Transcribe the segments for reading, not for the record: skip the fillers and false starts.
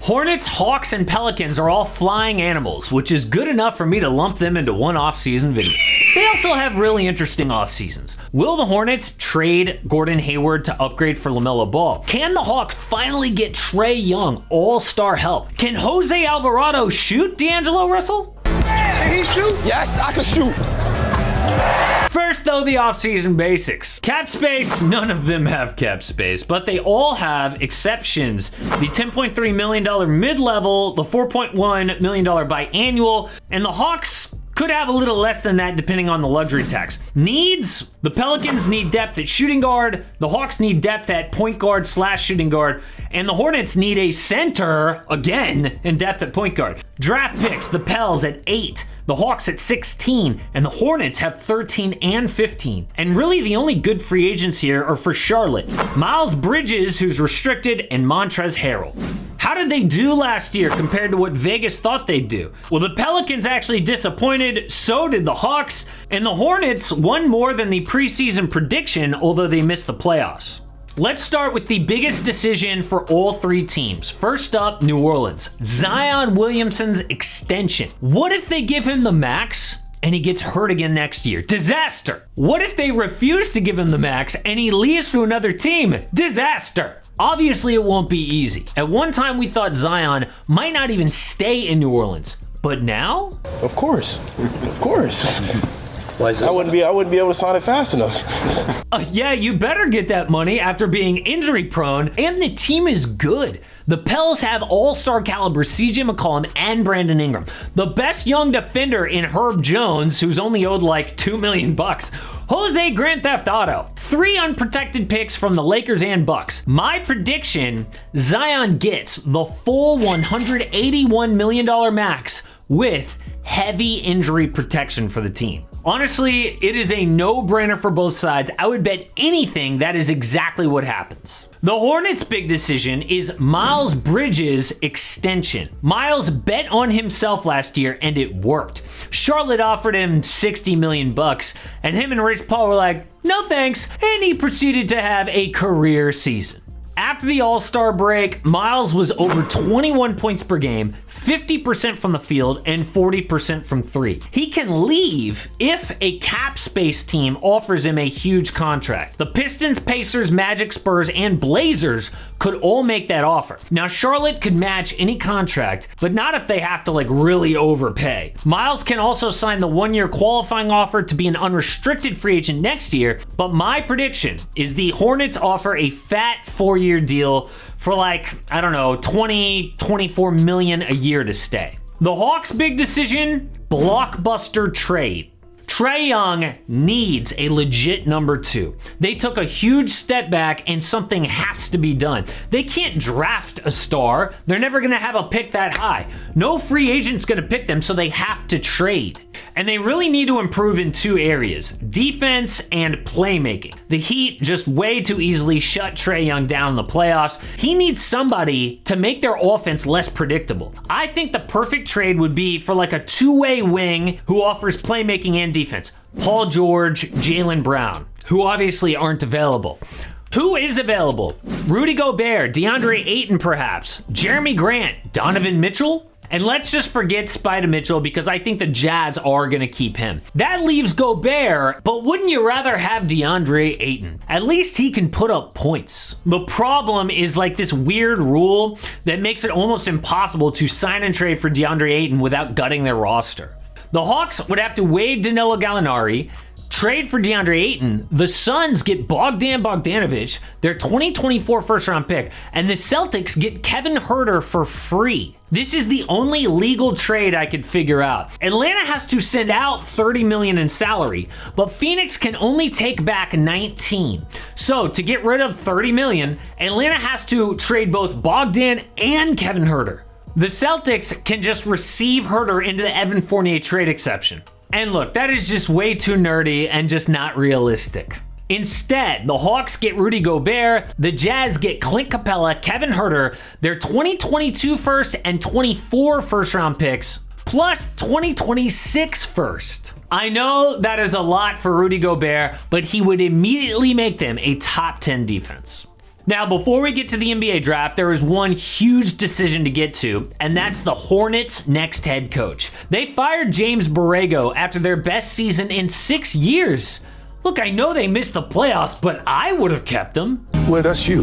Hornets, Hawks, and Pelicans are all flying animals, which is good enough for me to lump them into one off-season video. They also have really interesting off-seasons. Will the Hornets trade Gordon Hayward to upgrade for LaMelo Ball? Can the Hawks finally get Trae Young all-star help? Can Jose Alvarado shoot D'Angelo Russell? Can he shoot? Yes, I can shoot. First, though, the offseason basics. Cap space, none of them have cap space, but they all have exceptions. The $10.3 million mid-level, the $4.1 million biannual, and the Hawks could have a little less than that depending on the luxury tax. Needs, the Pelicans need depth at shooting guard, the Hawks need depth at point guard / shooting guard, and the Hornets need a center, again, in depth at point guard. Draft picks, the Pels at 8, the Hawks at 16, and the Hornets have 13 and 15. And really the only good free agents here are for Charlotte. Miles Bridges, who's restricted, and Montrezl Harrell. How did they do last year compared to what Vegas thought they'd do? Well, the Pelicans actually disappointed, so did the Hawks, and the Hornets won more than the preseason prediction, although they missed the playoffs. Let's start with the biggest decision for all three teams. First up, New Orleans. Zion Williamson's extension. What if they give him the max and he gets hurt again next year? Disaster. What if they refuse to give him the max and he leaves to another team? Disaster. Obviously, it won't be easy. At one time, we thought Zion might not even stay in New Orleans. But now? Of course. Of course. Why is this? I wouldn't be able to sign it fast enough. Yeah, you better get that money after being injury prone, and the team is good. The Pels have all-star caliber CJ McCollum and Brandon Ingram. The best young defender in Herb Jones, who's only owed like $2 million. Jose Grand Theft Auto. 3 unprotected picks from the Lakers and Bucks. My prediction, Zion gets the full $181 million max with heavy injury protection for the team. Honestly, it is a no-brainer for both sides. I would bet anything that is exactly what happens. The Hornets' big decision is Miles Bridges' extension. Miles bet on himself last year and it worked. Charlotte offered him $60 million and him and Rich Paul were like, no thanks, and he proceeded to have a career season. After the All-Star break, Miles was over 21 points per game, 50% from the field, and 40% from 3. He can leave if a cap space team offers him a huge contract. The Pistons, Pacers, Magic, Spurs, and Blazers could all make that offer. Now, Charlotte could match any contract, but not if they have to really overpay. Miles can also sign the 1-year qualifying offer to be an unrestricted free agent next year, but my prediction is the Hornets offer a fat 4-year deal for 24 million a year to stay. The Hawks' big decision, blockbuster trade. Trae Young needs a legit number 2. They took a huge step back and something has to be done. They can't draft a star. They're never going to have a pick that high. No free agent's going to pick them, so they have to trade. And they really need to improve in 2 areas, defense and playmaking. The Heat just way too easily shut Trae Young down in the playoffs. He needs somebody to make their offense less predictable. I think the perfect trade would be for a 2-way wing who offers playmaking and defense. Paul George, Jaylen Brown, who obviously aren't available. Who is available? Rudy Gobert, DeAndre Ayton perhaps, Jeremy Grant, Donovan Mitchell? And let's just forget Spider Mitchell because I think the Jazz are going to keep him. That leaves Gobert, but wouldn't you rather have DeAndre Ayton? At least he can put up points. The problem is this weird rule that makes it almost impossible to sign and trade for DeAndre Ayton without gutting their roster. The Hawks would have to waive Danilo Gallinari, trade for DeAndre Ayton, the Suns get Bogdan Bogdanovic, their 2024 first-round pick, and the Celtics get Kevin Huerter for free. This is the only legal trade I could figure out. Atlanta has to send out $30 million in salary, but Phoenix can only take back 19. So to get rid of $30 million, Atlanta has to trade both Bogdan and Kevin Huerter. The Celtics can just receive Huerter into the Evan Fournier trade exception. And look, that is just way too nerdy and just not realistic. Instead, the Hawks get Rudy Gobert, the Jazz get Clint Capella, Kevin Huerter, their 2022 first and 24 first-round picks, plus 2026 first. I know that is a lot for Rudy Gobert, but he would immediately make them a top 10 defense. Now, before we get to the NBA draft, there is one huge decision to get to, and that's the Hornets' next head coach. They fired James Borrego after their best season in 6 years. Look, I know they missed the playoffs, but I would have kept him. Well, that's you,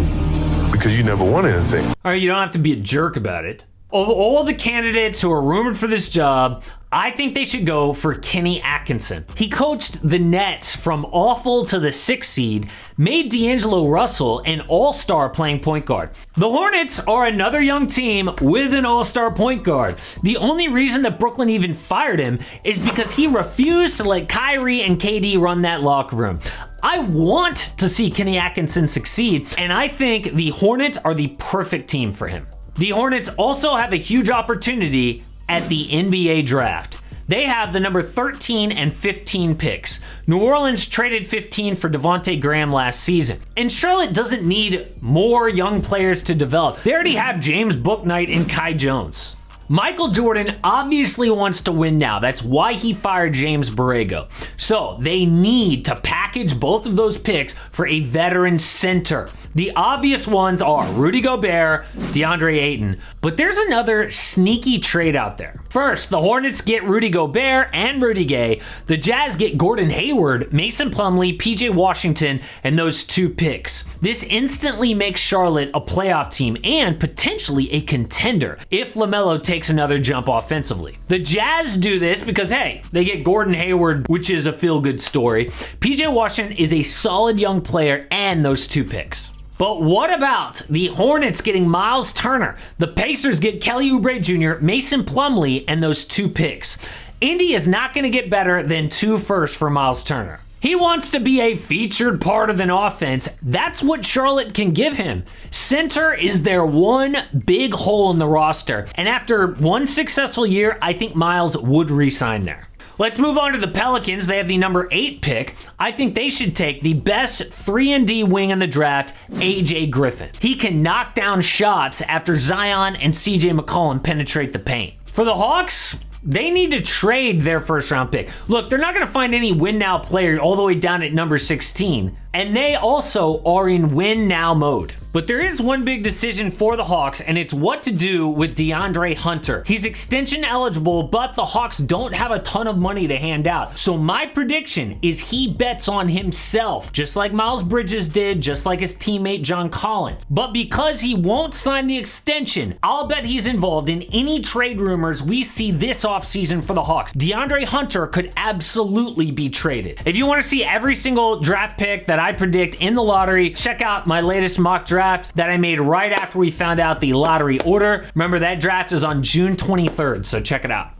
because you never won anything. All right, you don't have to be a jerk about it. Of all the candidates who are rumored for this job, I think they should go for Kenny Atkinson. He coached the Nets from awful to the 6th seed, made D'Angelo Russell an all-star playing point guard. The Hornets are another young team with an all-star point guard. The only reason that Brooklyn even fired him is because he refused to let Kyrie and KD run that locker room. I want to see Kenny Atkinson succeed, and I think the Hornets are the perfect team for him. The Hornets also have a huge opportunity at the NBA draft. They have the number 13 and 15 picks. New Orleans traded 15 for Devontae Graham last season. And Charlotte doesn't need more young players to develop. They already have James Bouknight and Kai Jones. Michael Jordan obviously wants to win now. That's why he fired James Borrego. So they need to package both of those picks for a veteran center. The obvious ones are Rudy Gobert, Deandre Ayton, but there's another sneaky trade out there. First, the Hornets get Rudy Gobert and Rudy Gay. The Jazz get Gordon Hayward, Mason Plumlee, PJ Washington, and those 2 picks. This instantly makes Charlotte a playoff team and potentially a contender if LaMelo takes another jump offensively. The Jazz do this because, hey, they get Gordon Hayward, which is a feel-good story. PJ Washington is a solid young player, and those 2 picks. But what about the Hornets getting Miles Turner? The Pacers get Kelly Oubre Jr., Mason Plumlee, and those 2 picks. Indy is not going to get better than 2 firsts for Miles Turner. He wants to be a featured part of an offense. That's what Charlotte can give him. Center is their one big hole in the roster. And after one successful year, I think Miles would re-sign there. Let's move on to the Pelicans. They have the number 8 pick. I think they should take the best 3-and-D wing in the draft, AJ Griffin. He can knock down shots after Zion and CJ McCollum penetrate the paint. For the Hawks, they need to trade their first-round pick. Look, they're not going to find any win-now player all the way down at number 16, and they also are in win-now mode. But there is one big decision for the Hawks, and it's what to do with DeAndre Hunter. He's extension eligible, but the Hawks don't have a ton of money to hand out. So my prediction is he bets on himself, just like Miles Bridges did, just like his teammate John Collins. But because he won't sign the extension, I'll bet he's involved in any trade rumors we see this offseason for the Hawks. DeAndre Hunter could absolutely be traded. If you want to see every single draft pick that I predict in the lottery, check out my latest mock draft that I made right after we found out the lottery order. Remember, that draft is on June 23rd, so check it out.